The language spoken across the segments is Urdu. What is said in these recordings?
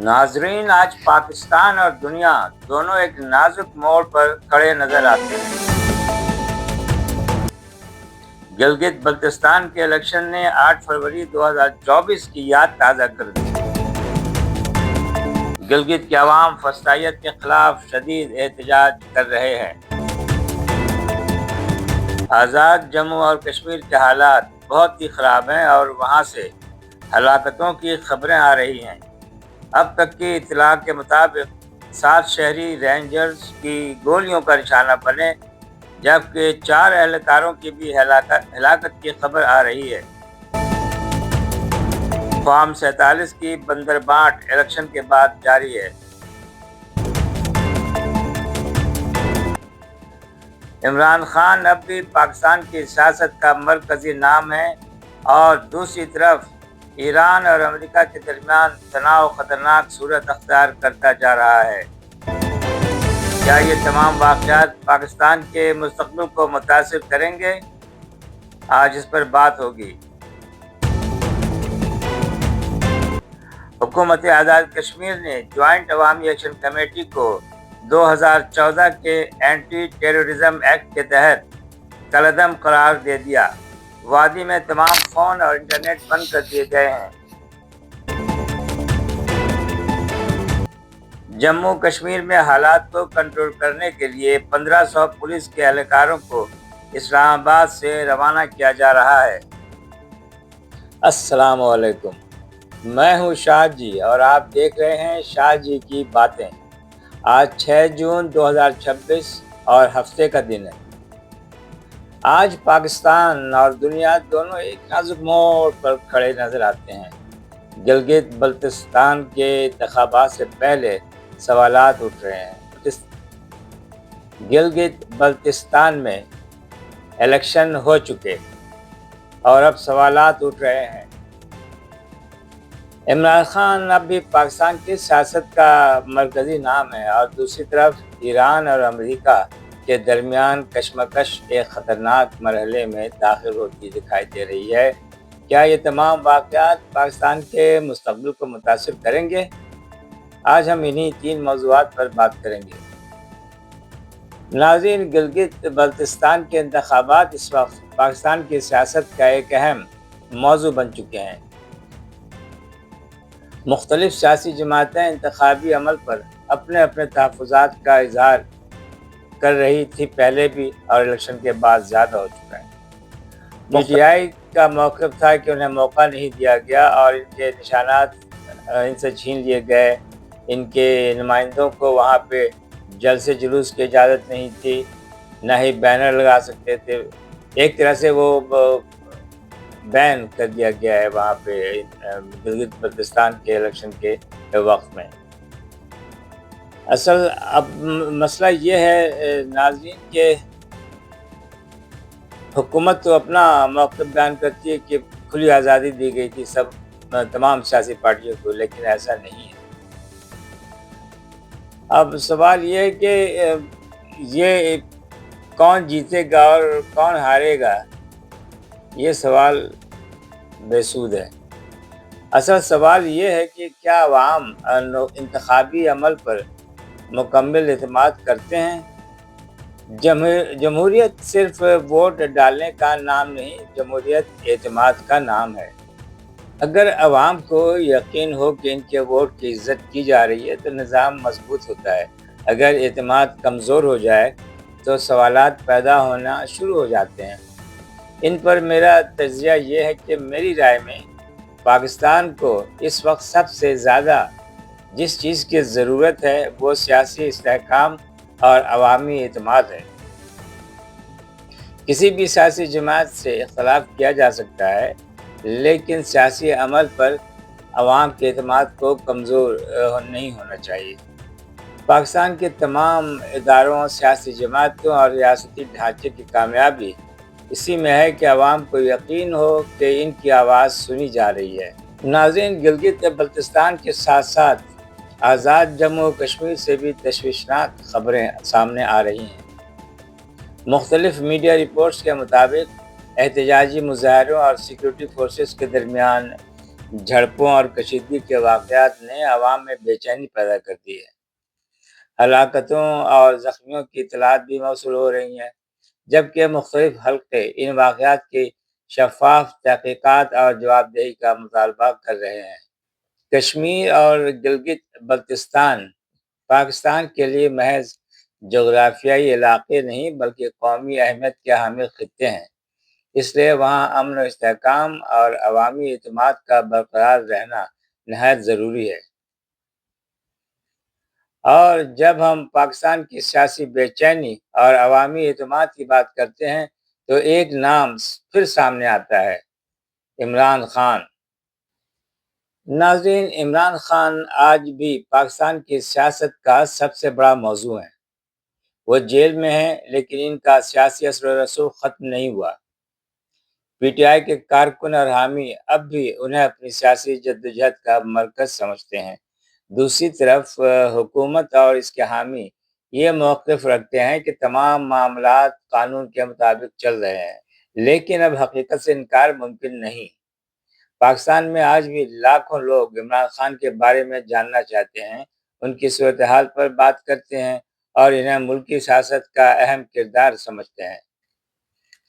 ناظرین، آج پاکستان اور دنیا دونوں ایک نازک موڑ پر کھڑے نظر آتے ہیں۔ گلگت بلتستان کے الیکشن نے 8 فروری 2024 کی یاد تازہ کر دی۔ گلگت کے عوام فسطائیت کے خلاف شدید احتجاج کر رہے ہیں۔ آزاد جموں اور کشمیر کے حالات بہت ہی خراب ہیں اور وہاں سے ہلاکتوں کی خبریں آ رہی ہیں۔ اب تک کی اطلاع کے مطابق 7 شہری رینجرز کی گولیوں کا نشانہ بنے، جبکہ 4 اہلکاروں کی بھی ہلاکت کی خبر آ رہی ہے۔ فارم 47 کی بندربانٹ الیکشن کے بعد جاری ہے۔ عمران خان اب بھی پاکستان کی سیاست کا مرکزی نام ہے اور دوسری طرف ایران اور امریکہ کے درمیان تناؤ خطرناک صورت اختیار کرتا جا رہا ہے۔ کیا یہ تمام واقعات پاکستان کے مستقبل کو متاثر کریں گے؟ آج اس پر بات ہوگی۔ حکومت آزاد کشمیر نے جوائنٹ عوامی ایکشن کمیٹی کو 2014 کے اینٹی ٹیررزم ایکٹ کے تحت کالعدم قرار دے دیا۔ وادی میں تمام فون اور انٹرنیٹ بند کر دیے گئے ہیں۔ جموں کشمیر میں حالات کو کنٹرول کرنے کے لیے 1500 پولیس کے اہلکاروں کو اسلام آباد سے روانہ کیا جا رہا ہے۔ السلام علیکم، میں ہوں شاہ جی اور آپ دیکھ رہے ہیں شاہ جی کی باتیں۔ آج 6 جون 2026 اور ہفتے کا دن ہے۔ آج پاکستان اور دنیا دونوں ایک نازک موڑ پر کھڑے نظر آتے ہیں۔ گلگت بلتستان کے انتخابات سے پہلے سوالات اٹھ رہے ہیں۔ گلگت بلتستان میں الیکشن ہو چکے اور اب سوالات اٹھ رہے ہیں۔ عمران خان اب بھی پاکستان کی سیاست کا مرکزی نام ہے اور دوسری طرف ایران اور امریکہ کے درمیان کشمکش ایک خطرناک مرحلے میں داخل ہوتی دکھائی دے رہی ہے۔ کیا یہ تمام واقعات پاکستان کے مستقبل کو متاثر کریں گے؟ آج ہم انہی 3 موضوعات پر بات کریں گے۔ ناظرین، گلگت بلتستان کے انتخابات اس وقت پاکستان کی سیاست کا ایک اہم موضوع بن چکے ہیں۔ مختلف سیاسی جماعتیں انتخابی عمل پر اپنے تحفظات کا اظہار کر رہی تھی پہلے بھی، اور الیکشن کے بعد زیادہ ہو چکا ہے۔ پی ٹی آئی کا موقف تھا کہ انہیں موقع نہیں دیا گیا اور ان کے نشانات ان سے چھین لیے گئے۔ ان کے نمائندوں کو وہاں پہ جلسے جلوس کی اجازت نہیں تھی، نہ ہی بینر لگا سکتے تھے۔ ایک طرح سے وہ بین کر دیا گیا ہے وہاں پہ گلگت بلتستان کے الیکشن کے وقت میں۔ اصل اب مسئلہ یہ ہے ناظرین کہ حکومت تو اپنا موقف بیان کرتی ہے کہ کھلی آزادی دی گئی تھی تمام سیاسی پارٹیوں کو، لیکن ایسا نہیں ہے۔ اب سوال یہ ہے کہ یہ کون جیتے گا اور کون ہارے گا، یہ سوال بے سود ہے۔ اصل سوال یہ ہے کہ کیا عوام انتخابی عمل پر مکمل اعتماد کرتے ہیں؟ جمہوریت صرف ووٹ ڈالنے کا نام نہیں، جمہوریت اعتماد کا نام ہے۔ اگر عوام کو یقین ہو کہ ان کے ووٹ کی عزت کی جا رہی ہے تو نظام مضبوط ہوتا ہے۔ اگر اعتماد کمزور ہو جائے تو سوالات پیدا ہونا شروع ہو جاتے ہیں۔ ان پر میرا تجزیہ یہ ہے کہ میری رائے میں پاکستان کو اس وقت سب سے زیادہ جس چیز کی ضرورت ہے وہ سیاسی استحکام اور عوامی اعتماد ہے۔ کسی بھی سیاسی جماعت سے اختلاف کیا جا سکتا ہے، لیکن سیاسی عمل پر عوام کے اعتماد کو کمزور نہیں ہونا چاہیے۔ پاکستان کے تمام اداروں، سیاسی جماعتوں اور ریاستی ڈھانچے کی کامیابی اسی میں ہے کہ عوام کو یقین ہو کہ ان کی آواز سنی جا رہی ہے۔ ناظرین، گلگت بلتستان کے ساتھ ساتھ آزاد جموں کشمیر سے بھی تشویشناک خبریں سامنے آ رہی ہیں۔ مختلف میڈیا رپورٹس کے مطابق احتجاجی مظاہروں اور سیکورٹی فورسز کے درمیان جھڑپوں اور کشیدگی کے واقعات نے عوام میں بے چینی پیدا کر دی ہے۔ ہلاکتوں اور زخمیوں کی اطلاعات بھی موصول ہو رہی ہیں، جبکہ مختلف حلقے ان واقعات کی شفاف تحقیقات اور جواب دہی کا مطالبہ کر رہے ہیں۔ کشمیر اور گلگت بلتستان پاکستان کے لیے محض جغرافیائی علاقے نہیں بلکہ قومی اہمیت کے حامل خطے ہیں، اس لیے وہاں امن و استحکام اور عوامی اعتماد کا برقرار رہنا نہایت ضروری ہے۔ اور جب ہم پاکستان کی سیاسی بے چینی اور عوامی اعتماد کی بات کرتے ہیں تو ایک نام پھر سامنے آتا ہے: عمران خان۔ ناظرین، عمران خان آج بھی پاکستان کی سیاست کا سب سے بڑا موضوع ہے۔ وہ جیل میں ہیں لیکن ان کا سیاسی اثر و رسوخ ختم نہیں ہوا۔ پی ٹی آئی کے کارکن اور حامی اب بھی انہیں اپنی سیاسی جدوجہد کا مرکز سمجھتے ہیں۔ دوسری طرف حکومت اور اس کے حامی یہ موقف رکھتے ہیں کہ تمام معاملات قانون کے مطابق چل رہے ہیں، لیکن اب حقیقت سے انکار ممکن نہیں۔ پاکستان میں آج بھی لاکھوں لوگ عمران خان کے بارے میں جاننا چاہتے ہیں، ان کی صورتحال پر بات کرتے ہیں اور انہیں ملکی سیاست کا اہم کردار سمجھتے ہیں۔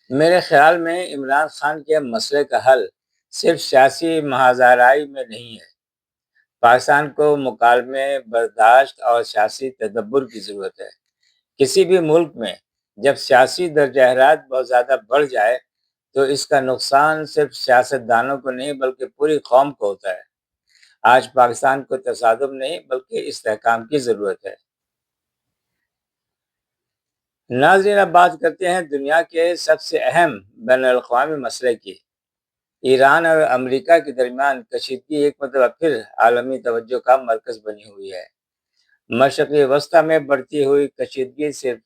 میرے خیال میں عمران خان کے مسئلے کا حل صرف سیاسی محاذ آرائی میں نہیں ہے۔ پاکستان کو مکالمے، برداشت اور سیاسی تدبر کی ضرورت ہے۔ کسی بھی ملک میں جب سیاسی درجہ حرارت بہت زیادہ بڑھ جائے تو اس کا نقصان صرف سیاست دانوں کو نہیں بلکہ پوری قوم کو ہوتا ہے۔ آج پاکستان کو تصادم نہیں بلکہ استحکام کی ضرورت ہے۔ ناظرین، اب بات کرتے ہیں دنیا کے سب سے اہم بین الاقوامی مسئلے کی۔ ایران اور امریکہ کے درمیان کشیدگی ایک مرتبہ پھر عالمی توجہ کا مرکز بنی ہوئی ہے۔ مشرقی وسطی میں بڑھتی ہوئی کشیدگی صرف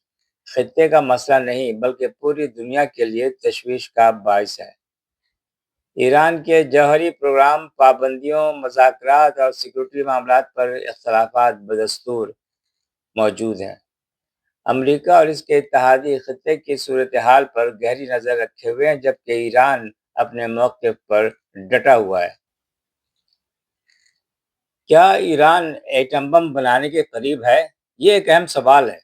خطے کا مسئلہ نہیں بلکہ پوری دنیا کے لیے تشویش کا باعث ہے۔ ایران کے جوہری پروگرام، پابندیوں، مذاکرات اور سیکورٹی معاملات پر اختلافات بدستور موجود ہیں۔ امریکہ اور اس کے اتحادی خطے کی صورتحال پر گہری نظر رکھے ہوئے ہیں، جبکہ ایران اپنے موقف پر ڈٹا ہوا ہے۔ کیا ایران ایٹم بم بنانے کے قریب ہے؟ یہ ایک اہم سوال ہے۔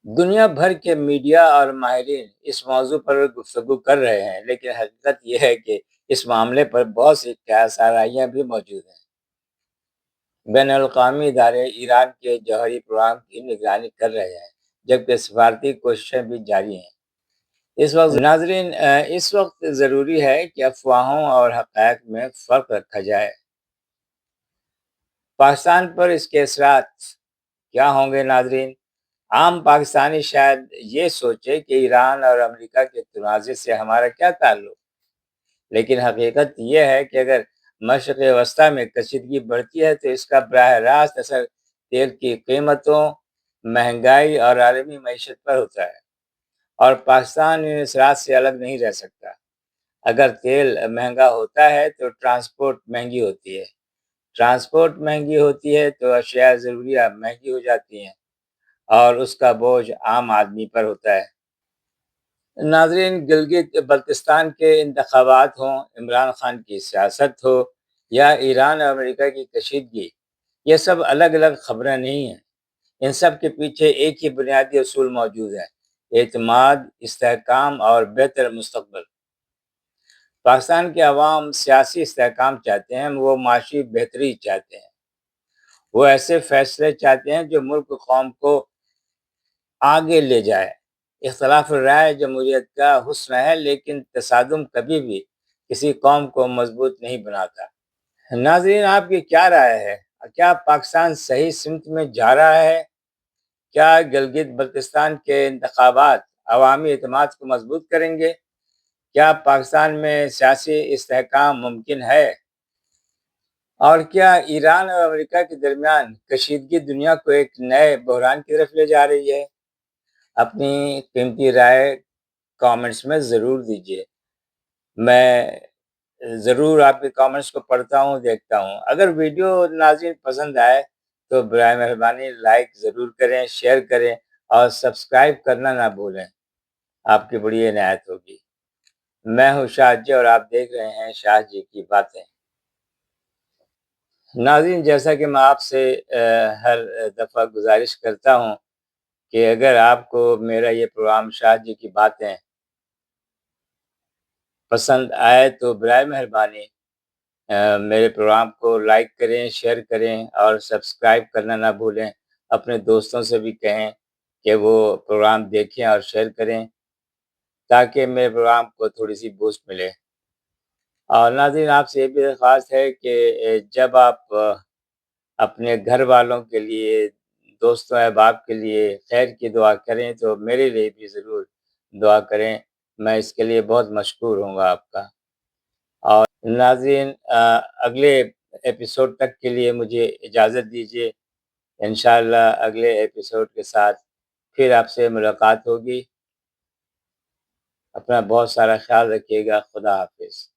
دنیا بھر کے میڈیا اور ماہرین اس موضوع پر گفتگو کر رہے ہیں، لیکن حقیقت یہ ہے کہ اس معاملے پر بہت سی قیاس آرائیاں بھی موجود ہیں۔ بین الاقوامی ادارے ایران کے جوہری پروگرام کی نگرانی کر رہے ہیں، جبکہ سفارتی کوششیں بھی جاری ہیں۔ اس وقت ضروری ہے کہ افواہوں اور حقائق میں فرق رکھا جائے۔ پاکستان پر اس کے اثرات کیا ہوں گے ناظرین؟ عام پاکستانی شاید یہ سوچے کہ ایران اور امریکہ کے تنازع سے ہمارا کیا تعلق، لیکن حقیقت یہ ہے کہ اگر مشرق وسطی میں کشیدگی بڑھتی ہے تو اس کا براہ راست اثر تیل کی قیمتوں، مہنگائی اور عالمی معیشت پر ہوتا ہے، اور پاکستان ان اثرات سے الگ نہیں رہ سکتا۔ اگر تیل مہنگا ہوتا ہے تو ٹرانسپورٹ مہنگی ہوتی ہے، ٹرانسپورٹ مہنگی ہوتی ہے تو اشیاء ضروریہ مہنگی ہو جاتی ہیں، اور اس کا بوجھ عام آدمی پر ہوتا ہے۔ ناظرین، گلگت بلتستان کے انتخابات ہوں، عمران خان کی سیاست ہو یا ایران اور امریکہ کی کشیدگی، یہ سب الگ الگ خبریں نہیں ہیں۔ ان سب کے پیچھے ایک ہی بنیادی اصول موجود ہے: اعتماد، استحکام اور بہتر مستقبل۔ پاکستان کے عوام سیاسی استحکام چاہتے ہیں، وہ معاشی بہتری چاہتے ہیں، وہ ایسے فیصلے چاہتے ہیں جو ملک قوم کو آگے لے جائے۔ اختلاف رائے جمہوریت کا حسن ہے، لیکن تصادم کبھی بھی کسی قوم کو مضبوط نہیں بناتا۔ ناظرین، آپ کی کیا رائے ہے؟ کیا پاکستان صحیح سمت میں جا رہا ہے؟ کیا گلگت بلتستان کے انتخابات عوامی اعتماد کو مضبوط کریں گے؟ کیا پاکستان میں سیاسی استحکام ممکن ہے؟ اور کیا ایران اور امریکہ کے درمیان کشیدگی دنیا کو ایک نئے بحران کی طرف لے جا رہی ہے؟ اپنی قیمتی رائے کامنٹس میں ضرور دیجیے۔ میں ضرور آپ کے کامنٹس کو پڑھتا ہوں، دیکھتا ہوں۔ اگر ویڈیو ناظرین پسند آئے تو برائے مہربانی لائک ضرور کریں، شیئر کریں اور سبسکرائب کرنا نہ بھولیں۔ آپ کی بڑی عنایت ہوگی۔ میں ہوں شاہ جی اور آپ دیکھ رہے ہیں شاہ جی کی باتیں۔ ناظرین، جیسا کہ میں آپ سے ہر دفعہ گزارش کرتا ہوں کہ اگر آپ کو میرا یہ پروگرام شاہ جی کی باتیں پسند آئے تو برائے مہربانی میرے پروگرام کو لائک کریں، شیئر کریں اور سبسکرائب کرنا نہ بھولیں۔ اپنے دوستوں سے بھی کہیں کہ وہ پروگرام دیکھیں اور شیئر کریں تاکہ میرے پروگرام کو تھوڑی سی بوسٹ ملے۔ اور ناظرین، آپ سے یہ بھی درخواست ہے کہ جب آپ اپنے گھر والوں کے لیے، دوستوں احباب کے لیے خیر کی دعا کریں تو میرے لیے بھی ضرور دعا کریں، میں اس کے لیے بہت مشکور ہوں گا آپ کا۔ اور ناظرین، اگلے ایپیسوڈ تک کے لیے مجھے اجازت دیجیے، انشاءاللہ اگلے ایپیسوڈ کے ساتھ پھر آپ سے ملاقات ہوگی۔ اپنا بہت سارا خیال رکھیے گا۔ خدا حافظ۔